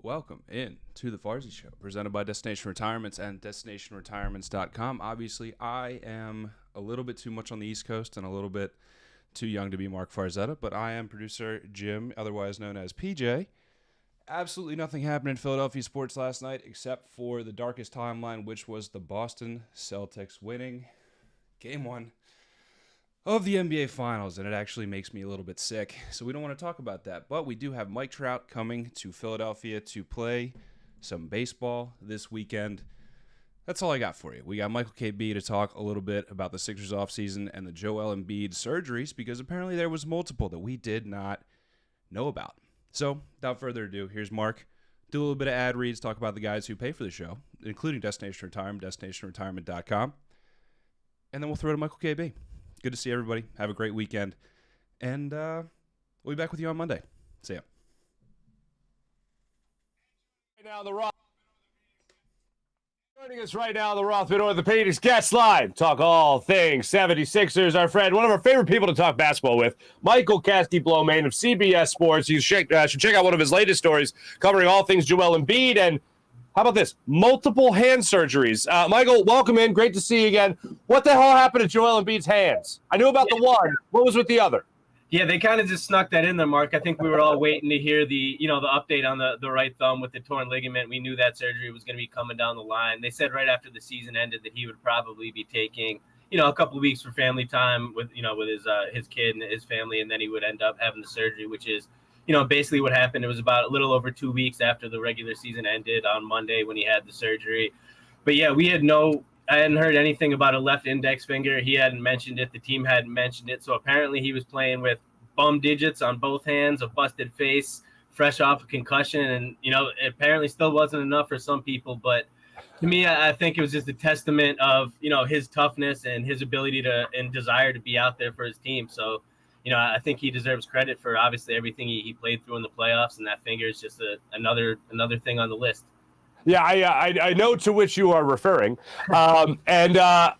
Welcome in to the Farzy Show, presented by Destination Retirements and DestinationRetirements.com. Obviously, I am a little bit too much on the East Coast and a little bit too young to be Marc Farzetta, but I am producer Jim, otherwise known as PJ. Absolutely nothing happened in Philadelphia sports last night except for the darkest timeline, which was the Boston Celtics winning Game 1 of the NBA Finals, and it actually makes me a little bit sick, so we don't want to talk about that. But we do have Mike Trout coming to Philadelphia to play some baseball this weekend. That's all I got for you. We got Michael KB to talk a little bit about the Sixers offseason and the Joel Embiid surgeries, because apparently there was multiple that we did not know about. So, without further ado, here's Marc. Do a little bit of ad reads, talk about the guys who pay for the show, including Destination Retirement, DestinationRetirement.com, and then we'll throw to Michael KB. Good to see everybody. Have a great weekend. And we'll be back with you on Monday. See ya. Joining us right now on the Rothman Orthopaedics guest line. Talk all things 76ers. Our friend, one of our favorite people to talk basketball with, Michael Casty-Blomain of CBS Sports. You should check out one of his latest stories covering all things Joel Embiid and, how about this, multiple hand surgeries. Michael, welcome in. Great to see you again. What the hell happened to Joel Embiid's hands? I knew about the one. What was with the other? Yeah, they kind of just snuck that in there, Marc. I think we were all waiting to hear the update on the right thumb with the torn ligament. We knew that surgery was going to be coming down the line. They said right after the season ended that he would probably be taking, a couple of weeks for family time with his kid and his family, and then he would end up having the surgery, which is, basically what happened. It was about a little over 2 weeks after the regular season ended on Monday when he had the surgery. But yeah, I hadn't heard anything about a left index finger. He hadn't mentioned it. The team hadn't mentioned it. So apparently he was playing with bum digits on both hands, a busted face, fresh off a concussion. And, it apparently still wasn't enough for some people. But to me, I think it was just a testament of, his toughness and his ability and desire to be out there for his team. So, I think he deserves credit for obviously everything he played through in the playoffs. And that finger is just another thing on the list. Yeah, I know to which you are referring. Here's my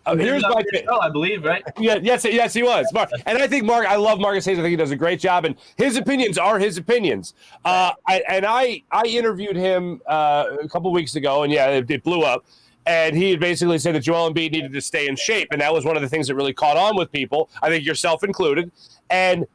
show, I believe, right? Yeah, yes, he was. Marc. And I think I love Marcus Hayes. I think he does a great job, and his opinions are his opinions. I interviewed him a couple weeks ago, and yeah, it blew up. And he had basically said that Joel Embiid needed to stay in shape, and that was one of the things that really caught on with people, I think yourself included. And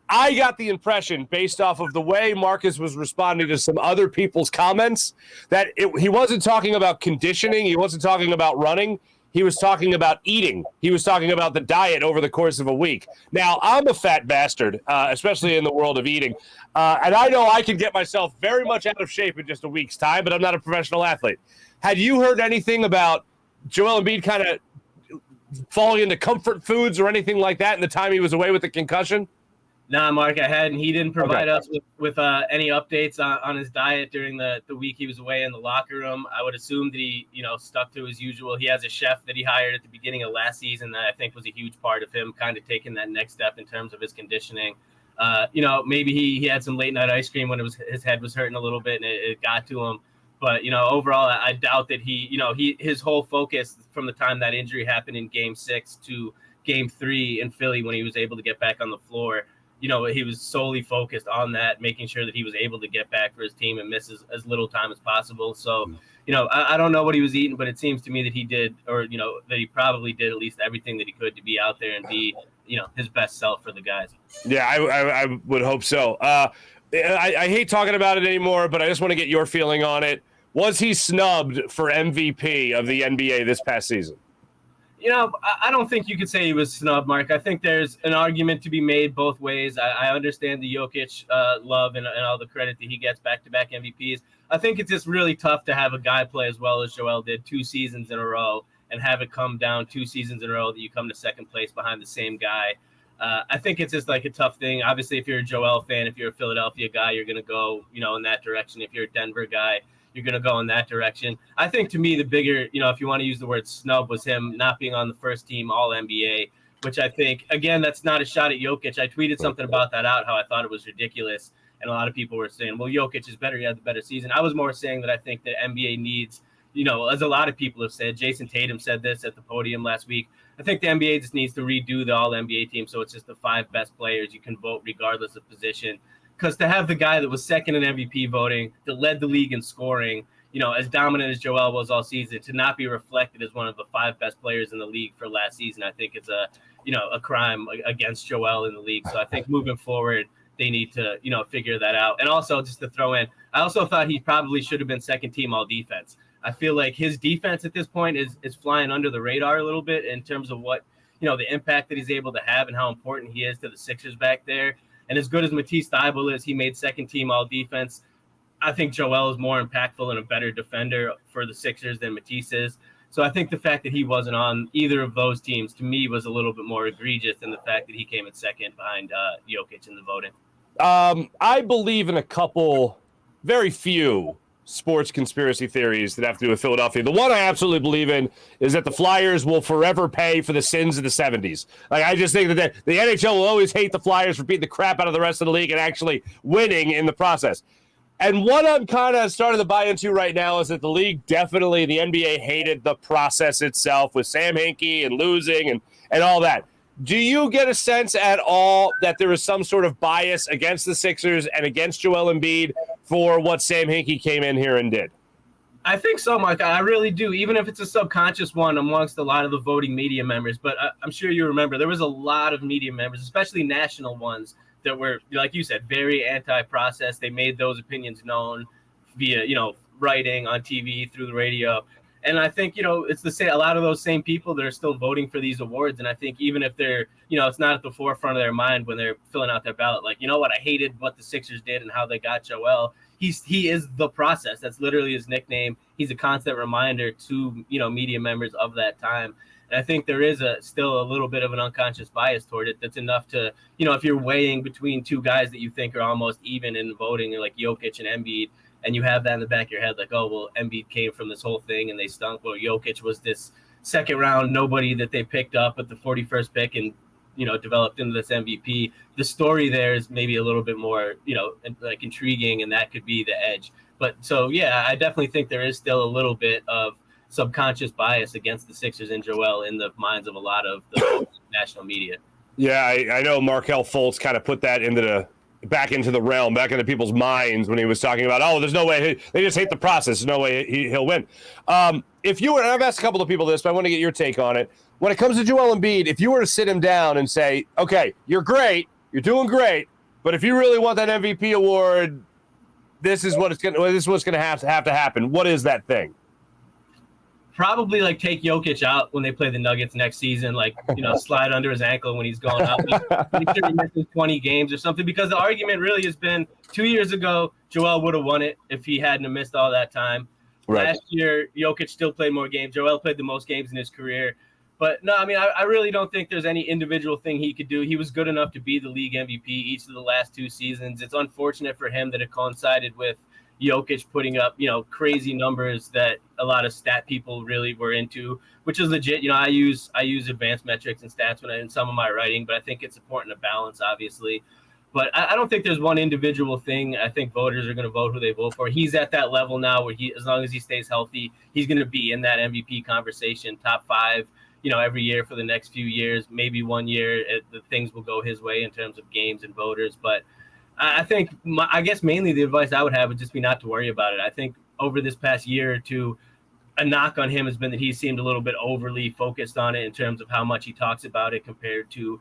I got the impression, based off of the way Marcus was responding to some other people's comments, that he wasn't talking about conditioning. He wasn't talking about running. He was talking about eating. He was talking about the diet over the course of a week. Now, I'm a fat bastard, especially in the world of eating. And I know I can get myself very much out of shape in just a week's time, but I'm not a professional athlete. Had you heard anything about Joel Embiid kind of falling into comfort foods or anything like that in the time he was away with the concussion? Nah, Marc, I hadn't. He didn't provide us with any updates on his diet during the week he was away in the locker room. I would assume that he, stuck to his usual. He has a chef that he hired at the beginning of last season that I think was a huge part of him kind of taking that next step in terms of his conditioning. Maybe he had some late night ice cream when his head was hurting a little bit and it got to him. But, overall, I doubt that his whole focus from the time that injury happened in Game 6 to Game 3 in Philly when he was able to get back on the floor, he was solely focused on that, making sure that he was able to get back for his team and miss as little time as possible. So, I don't know what he was eating, but it seems to me that he did, or, that he probably did at least everything that he could to be out there and be, his best self for the guys. Yeah, I would hope so. I hate talking about it anymore, but I just want to get your feeling on it. Was he snubbed for MVP of the NBA this past season? I don't think you could say he was snubbed, Marc. I think there's an argument to be made both ways. I understand the Jokic love and all the credit that he gets back-to-back MVPs. I think it's just really tough to have a guy play as well as Joel did 2 seasons in a row and have it come down 2 seasons in a row that you come to second place behind the same guy. I think it's just like a tough thing. Obviously, if you're a Joel fan, if you're a Philadelphia guy, you're going to go, in that direction. If you're a Denver guy, you're going to go in that direction. I think to me, the bigger, if you want to use the word snub, was him not being on the first team All-NBA, which I think, again, that's not a shot at Jokic. I tweeted something about that out, how I thought it was ridiculous. And a lot of people were saying, well, Jokic is better. He had the better season. I was more saying that I think the NBA needs, as a lot of people have said, Jason Tatum said this at the podium last week. I think the NBA just needs to redo the All-NBA team so it's just the 5 best players. You can vote regardless of position. because to have the guy that was second in MVP voting, that led the league in scoring, as dominant as Joel was all season, to not be reflected as one of the 5 best players in the league for last season, I think it's a crime against Joel in the league. So I think moving forward, they need to, figure that out. And also, just to throw in, I also thought he probably should have been second team all defense. I feel like his defense at this point is flying under the radar a little bit in terms of what, the impact that he's able to have and how important he is to the Sixers back there. And as good as Matisse Thybulle is, he made second team all defense. I think Joel is more impactful and a better defender for the Sixers than Matisse is. So I think the fact that he wasn't on either of those teams, to me, was a little bit more egregious than the fact that he came in second behind Jokic in the voting. I believe in a couple, very few sports conspiracy theories that have to do with Philadelphia. The one I absolutely believe in is that the Flyers will forever pay for the sins of the 70s. Like, I just think that the NHL will always hate the Flyers for beating the crap out of the rest of the league and actually winning in the process. And what I'm kind of starting to buy into right now is that the league definitely, the NBA hated the process itself with Sam Hinkie and losing and all that. Do you get a sense at all that there is some sort of bias against the Sixers and against Joel Embiid for what Sam Hinkie came in here and did? I think so, Marc. I really do, even if it's a subconscious one amongst a lot of the voting media members. But I'm sure you remember there was a lot of media members, especially national ones, that were, like you said, very anti-process. They made those opinions known via, writing on TV, through the radio. And I think, it's the same, a lot of those same people that are still voting for these awards. And I think even if they're, it's not at the forefront of their mind when they're filling out their ballot, like, I hated what the Sixers did and how they got Joel. He is the process. That's literally his nickname. He's a constant reminder to, media members of that time. And I think there is still a little bit of an unconscious bias toward it. That's enough to, if you're weighing between two guys that you think are almost even in voting, like Jokic and Embiid, and you have that in the back of your head, like, oh, well, Embiid came from this whole thing and they stunk. Well, Jokic was this second round nobody that they picked up at the 41st pick and, developed into this MVP. The story there is maybe a little bit more, like intriguing, and that could be the edge. But so, yeah, I definitely think there is still a little bit of subconscious bias against the Sixers and Joel in the minds of a lot of the national media. Yeah, I know Markelle Fultz kind of put that back into the realm, back into people's minds when he was talking about, there's no way, they just hate the process. There's no way he'll win. If you were, and I've asked a couple of people this, but I want to get your take on it. When it comes to Joel Embiid, if you were to sit him down and say, okay, you're great, you're doing great, but if you really want that MVP award, this is what's going to have to happen. What is that thing? Probably like take Jokic out when they play the Nuggets next season, like, slide under his ankle when he's going out. Make sure he misses 20 games or something, because the argument really has been 2 years ago, Joel would have won it if he hadn't have missed all that time. Right. Last year, Jokic still played more games. Joel played the most games in his career. But no, I mean, I really don't think there's any individual thing he could do. He was good enough to be the league MVP each of the last 2 seasons. It's unfortunate for him that it coincided with Jokic putting up, crazy numbers that a lot of stat people really were into, which is legit. I use advanced metrics and stats in some of my writing, but I think it's important to balance, obviously. But I don't think there's one individual thing. I think voters are going to vote who they vote for. He's at that level now where as long as he stays healthy, he's going to be in that MVP conversation, top 5, every year for the next few years. Maybe one year the things will go his way in terms of games and voters, but I think, I guess mainly the advice I would have would just be not to worry about it. I think over this past year or two, a knock on him has been that he seemed a little bit overly focused on it in terms of how much he talks about it compared to,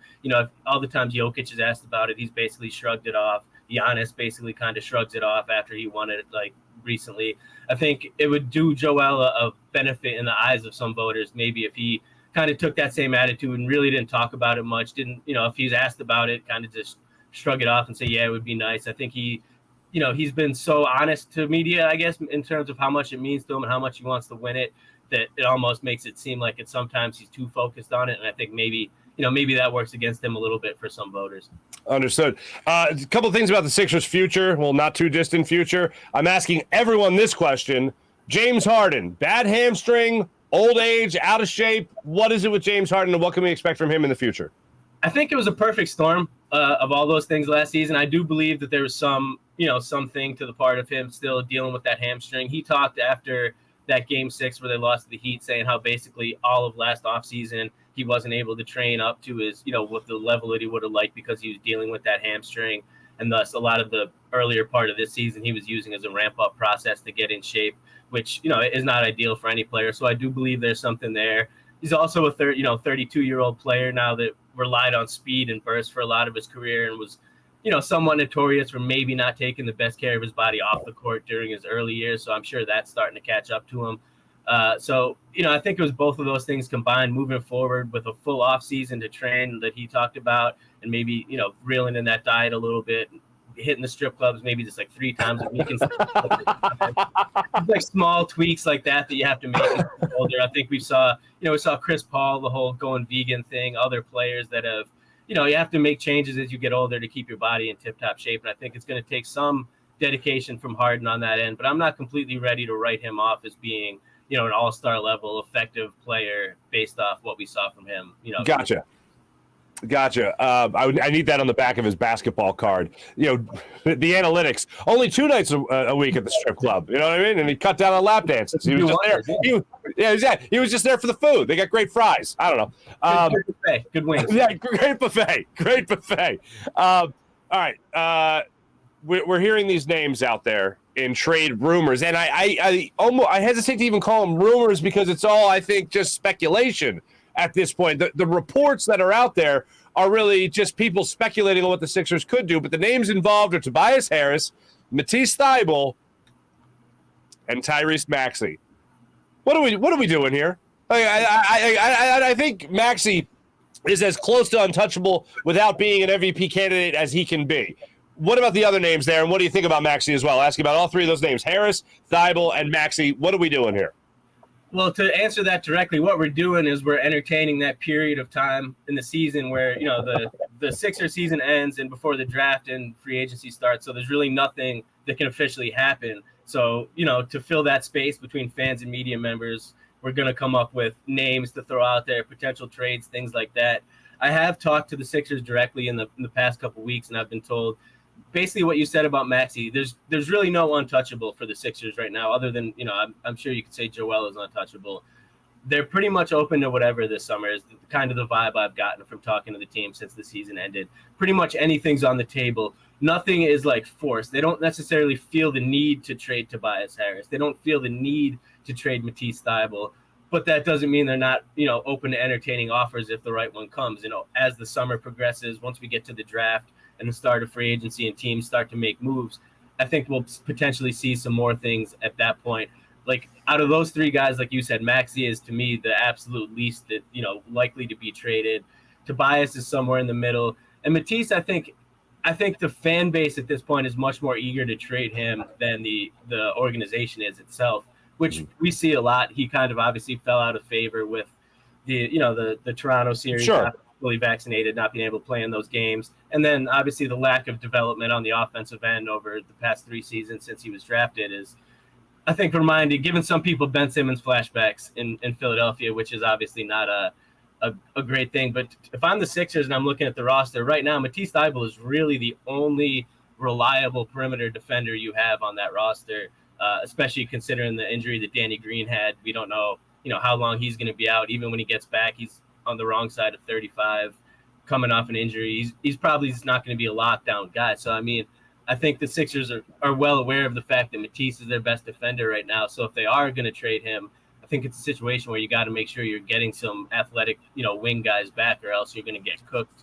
all the times Jokic is asked about it, he's basically shrugged it off. Giannis basically kind of shrugs it off after he won it, like, recently. I think it would do Joel a benefit in the eyes of some voters, maybe if he kind of took that same attitude and really didn't talk about it much, if he's asked about it, kind of just shrug it off and say, yeah, it would be nice. I think he's been so honest to media, I guess, in terms of how much it means to him and how much he wants to win it, that it almost makes it seem like sometimes he's too focused on it. And I think maybe that works against him a little bit for some voters. Understood. A couple of things about the Sixers' future. Well, not too distant future. I'm asking everyone this question. James Harden, bad hamstring, old age, out of shape. What is it with James Harden, and what can we expect from him in the future? I think it was a perfect storm of all those things last season. I do believe that there was something to the part of him still dealing with that hamstring. He talked after that Game 6 where they lost to the Heat, saying how basically all of last offseason he wasn't able to train up to his, with the level that he would have liked because he was dealing with that hamstring. and thus a lot of the earlier part of this season he was using as a ramp-up process to get in shape, which, is not ideal for any player. So I do believe there's something there. He's also a 32-year-old player now that relied on speed and burst for a lot of his career and was, somewhat notorious for maybe not taking the best care of his body off the court during his early years. So I'm sure that's starting to catch up to him. I think it was both of those things combined, moving forward with a full off season to train that he talked about, and maybe, reeling in that diet a little bit, hitting the strip clubs maybe just like 3 times a week and like small tweaks like that you have to make as you get older. I think we saw Chris Paul, the whole going vegan thing, other players that have, you have to make changes as you get older to keep your body in tip-top shape. And I think it's going to take some dedication from Harden on that end, but I'm not completely ready to write him off as being, an all-star level effective player based off what we saw from him. Gotcha. I need that on the back of his basketball card. The analytics. Only 2 nights a week at the strip club. You know what I mean? And he cut down on lap dances. He was just there. He was just there for the food. They got great fries. I don't know. Good buffet. Good wings. Yeah, great buffet. All right. We're hearing these names out there in trade rumors, and I hesitate to even call them rumors because it's all, I think, just speculation. At this point, the reports that are out there are really just people speculating on what the Sixers could do. But the names involved are Tobias Harris, Matisse Thybulle, and Tyrese Maxey. What are we doing here? I think Maxey is as close to untouchable without being an MVP candidate as he can be. What about the other names there, and what do you think about Maxey as well? Ask you about all 3 of those names: Harris, Thybulle, and Maxey. What are we doing here? Well, to answer that directly, what we're doing is we're entertaining that period of time in the season where, the Sixers season ends and before the draft and free agency starts. So there's really nothing that can officially happen. So, to fill that space between fans and media members, we're going to come up with names to throw out there, potential trades, things like that. I have talked to the Sixers directly in the past couple of weeks, and I've been told basically what you said about Maxey. There's really no untouchable for the Sixers right now, other than, I'm sure you could say Joel is untouchable. They're pretty much open to whatever this summer is kind of the vibe I've gotten from talking to the team since the season ended. Pretty much anything's on the table. Nothing is like forced. They don't necessarily feel the need to trade Tobias Harris. They don't feel the need to trade Matisse Thybulle, but that doesn't mean they're not, open to entertaining offers if the right one comes. As the summer progresses, once we get to the draft and the start of free agency and teams start to make moves, I think we'll potentially see some more things at that point. Like, out of those 3 guys, like you said, Maxey is, to me, the absolute least that, likely to be traded. Tobias is somewhere in the middle. And Matisse, I think the fan base at this point is much more eager to trade him than the organization is itself, which we see a lot. He kind of obviously fell out of favor with the Toronto series. Sure. Fully vaccinated, not being able to play in those games. And then obviously the lack of development on the offensive end over the past 3 seasons since he was drafted is, I think, giving some people Ben Simmons flashbacks in Philadelphia, which is obviously not a great thing. But if I'm the Sixers and I'm looking at the roster right now, Matisse Thybulle is really the only reliable perimeter defender you have on that roster, especially considering the injury that Danny Green had. We don't know, how long he's going to be out. Even when he gets back, he's on the wrong side of 35, coming off an injury. He's probably not going to be a lockdown guy. So, I think the Sixers are well aware of the fact that Matisse is their best defender right now. So if they are going to trade him, I think it's a situation where you got to make sure you're getting some athletic, wing guys back, or else you're going to get cooked,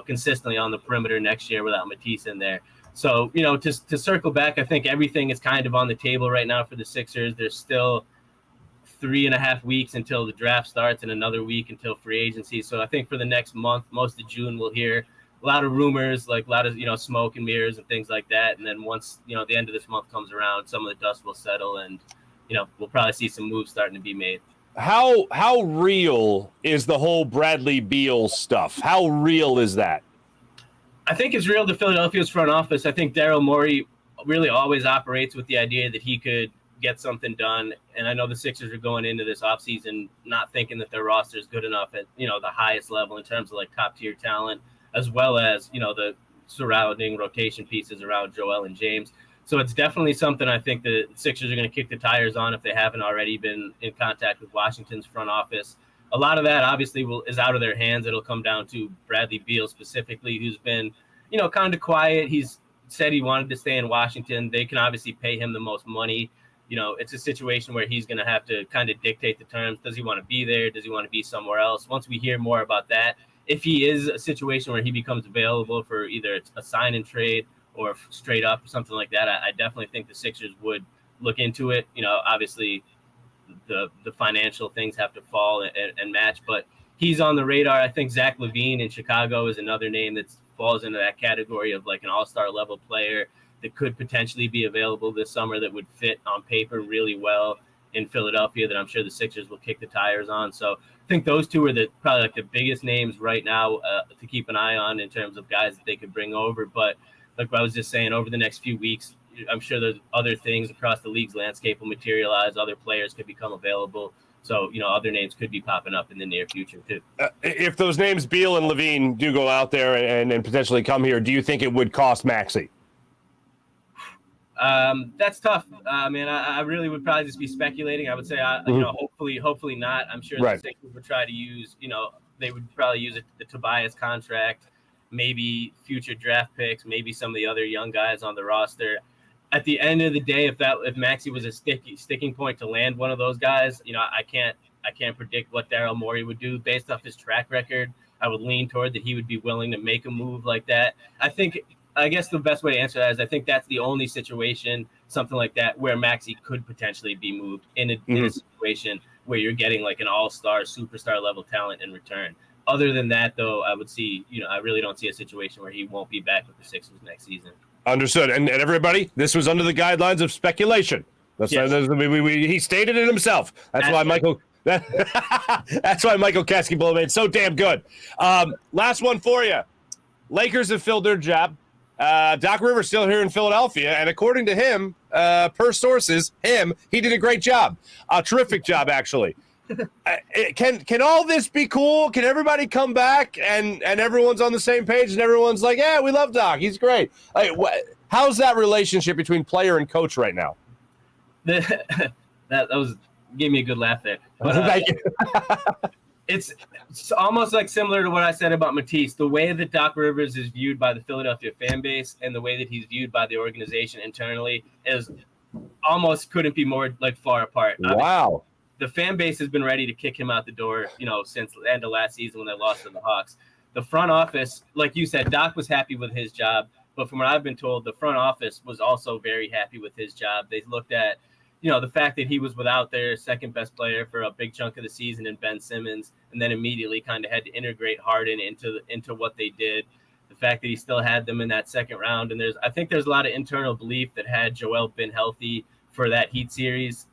consistently on the perimeter next year without Matisse in there. So, to circle back, I think everything is kind of on the table right now for the Sixers. There's still 3.5 weeks until the draft starts and another week until free agency. So I think for the next month, most of June, we'll hear a lot of rumors, like a lot of, smoke and mirrors and things like that. And then once, the end of this month comes around, some of the dust will settle and, we'll probably see some moves starting to be made. How real is the whole Bradley Beal stuff? How real is that? I think it's real to Philadelphia's front office. I think Daryl Morey really always operates with the idea that he could get something done. And I know the Sixers are going into this offseason not thinking that their roster is good enough at, the highest level in terms of like top tier talent, as well as, the surrounding rotation pieces around Joel and James. So it's definitely something I think the Sixers are going to kick the tires on if they haven't already been in contact with Washington's front office. A lot of that obviously is out of their hands. It'll come down to Bradley Beal specifically, who's been, kind of quiet. He's said he wanted to stay in Washington. They can obviously pay him the most money. It's a situation where he's going to have to kind of dictate the terms. Does he want to be there? Does he want to be somewhere else? Once we hear more about that, if he is a situation where he becomes available for either a sign and trade or straight up or something like that, I definitely think the Sixers would look into it. Obviously the financial things have to fall and match, but he's on the radar. I think Zach LaVine in Chicago is another name that falls into that category of like an all-star level player that could potentially be available this summer that would fit on paper really well in Philadelphia that I'm sure the Sixers will kick the tires on. So I think those two are probably like the biggest names right now to keep an eye on in terms of guys that they could bring over. But like I was just saying, over the next few weeks, I'm sure there's other things across the league's landscape will materialize. Other players could become available. So, other names could be popping up in the near future, too. If those names, Beal and Levine, do go out there and potentially come here, do you think it would cost Maxey? That's tough. I really would probably just be speculating. I would say, hopefully not. I'm sure the Sixers would try to use, they would probably use the Tobias contract, maybe future draft picks, maybe some of the other young guys on the roster. At the end of the day, if Maxey was a sticking point to land one of those guys, I can't predict what Daryl Morey would do based off his track record. I would lean toward that he would be willing to make a move like that. I guess the best way to answer that is I think that's the only situation, something like that, where Maxey could potentially be moved in a situation where you're getting like an all-star, superstar level talent in return. Other than that, though, I would see, I really don't see a situation where he won't be back with the Sixers next season. Understood. And everybody, this was under the guidelines of speculation. He stated it himself. That's why Michael Kaskibolo made so damn good. Last one for you. Lakers have filled their job. Doc Rivers still here in Philadelphia, and according to him, per sources, he did a great job. A terrific job, actually. Can all this be cool? Can everybody come back and everyone's on the same page and everyone's like, yeah, we love Doc. He's great. How's that relationship between player and coach right now? That gave me a good laugh there. But, Thank you. It's almost like similar to what I said about Matisse. The way that Doc Rivers is viewed by the Philadelphia fan base and the way that he's viewed by the organization internally is almost couldn't be more like far apart. Wow. The fan base has been ready to kick him out the door, since the end of last season when they lost to the Hawks. The front office, like you said, Doc was happy with his job. But from what I've been told, the front office was also very happy with his job. They looked at, the fact that he was without their second best player for a big chunk of the season in Ben Simmons, and then immediately kind of had to integrate Harden into what they did. The fact that he still had them in that second round. And I think there's a lot of internal belief that had Joel been healthy for that Heat series,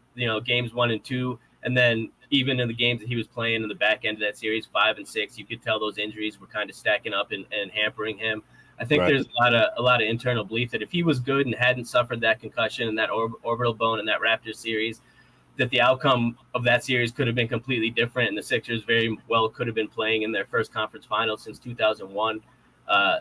games 1 and 2. And then even in the games that he was playing in the back end of that series, 5 and 6, you could tell those injuries were kind of stacking up and hampering him. I think there's a lot of internal belief that if he was good and hadn't suffered that concussion and that orbital bone in that Raptors series, that the outcome of that series could have been completely different. And the Sixers very well could have been playing in their first conference final since 2001. I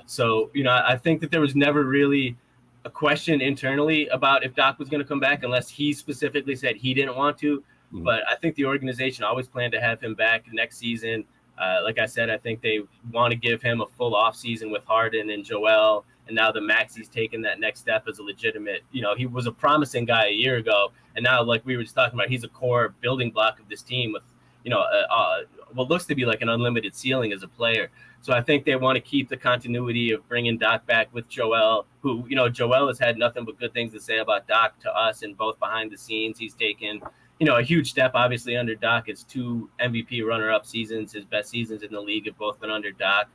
think that there was never really a question internally about if Doc was going to come back unless he specifically said he didn't want to. But I think the organization always planned to have him back next season. Like I said, I think they want to give him a full offseason with Harden and Joel. And now the Maxey's taken that next step as a legitimate, he was a promising guy a year ago. And now, like we were just talking about, he's a core building block of this team with, what looks to be like an unlimited ceiling as a player. So I think they want to keep the continuity of bringing Doc back with Joel, who, Joel has had nothing but good things to say about Doc to us, and both behind the scenes. He's taken a huge step, obviously, under Doc. It's 2 MVP runner-up seasons. His best seasons in the league have both been under Doc.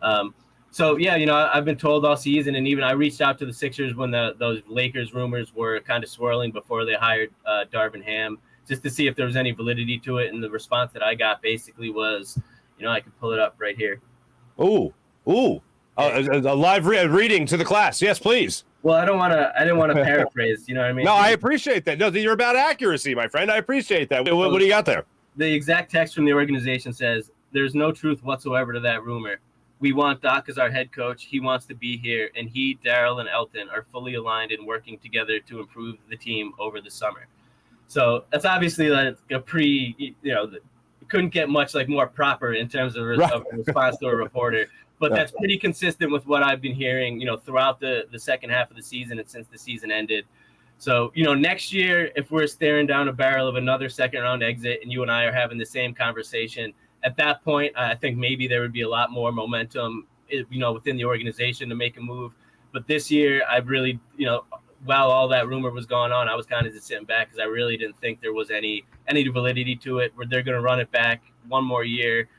I've been told all season, and even I reached out to the Sixers when those Lakers rumors were kind of swirling before they hired Darvin Ham, just to see if there was any validity to it. And the response that I got basically was, I could pull it up right here. Ooh. A live reading to the class. Yes, please. Well, I didn't want to paraphrase, you know what I mean? No, I appreciate that. No, you're about accuracy, my friend. I appreciate that. What do you got there? The exact text from the organization says, there's no truth whatsoever to that rumor. We want Doc as our head coach. He wants to be here, and he, Daryl, and Elton are fully aligned and working together to improve the team over the summer. So that's obviously like a couldn't get much more proper in terms of a response to a reporter. But that's pretty consistent with what I've been hearing, throughout the second half of the season and since the season ended. So, next year, if we're staring down a barrel of another second-round exit and you and I are having the same conversation, at that point, I think maybe there would be a lot more momentum, within the organization to make a move. But this year, I really, while all that rumor was going on, I was kind of just sitting back because I really didn't think there was any validity to it, where they're going to run it back one more year.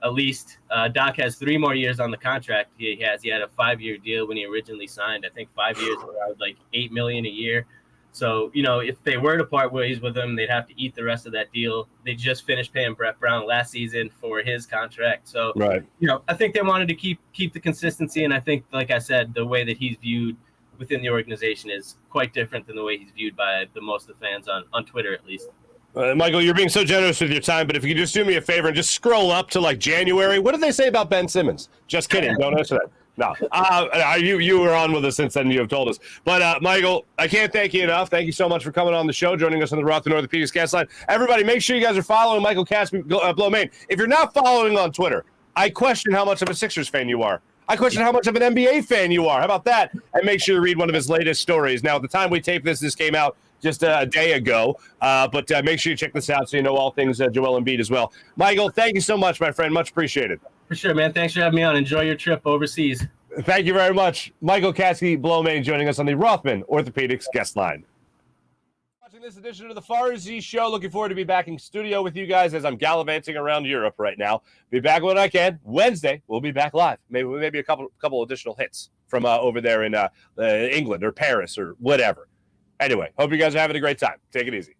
At least Doc has 3 more years on the contract. He had a 5-year deal when he originally signed. I think 5 years around like $8 million a year. So, if they were to part ways with him, they'd have to eat the rest of that deal. They just finished paying Brett Brown last season for his contract. So, right. I think they wanted to keep the consistency. And I think, like I said, the way that he's viewed within the organization is quite different than the way he's viewed by the most of the fans on Twitter, at least. Michael, you're being so generous with your time, but if you could just do me a favor and just scroll up to like January. What did they say about Ben Simmons? Just kidding. Don't answer that. No. You were on with us since then. You have told us. But, Michael, I can't thank you enough. Thank you so much for coming on the show, joining us on the Rothman Orthopaedics guest line. Everybody, make sure you guys are following Michael Caspi, Blow Main. If you're not following on Twitter, I question how much of a Sixers fan you are. I question how much of an NBA fan you are. How about that? And make sure to read one of his latest stories. Now, at the time we tape this came out just a day ago. But make sure you check this out so you know all things Joel Embiid as well. Michael, thank you so much, my friend. Much appreciated. For sure, man. Thanks for having me on. Enjoy your trip overseas. Thank you very much. Michael Caspi, Blow Main, joining us on the Rothman Orthopaedics guest line. Watching this edition of the Farzy Show. Looking forward to be back in studio with you guys as I'm gallivanting around Europe right now. Be back when I can. Wednesday, we'll be back live. Maybe a couple additional hits from over there in England or Paris or whatever. Anyway, hope you guys are having a great time. Take it easy.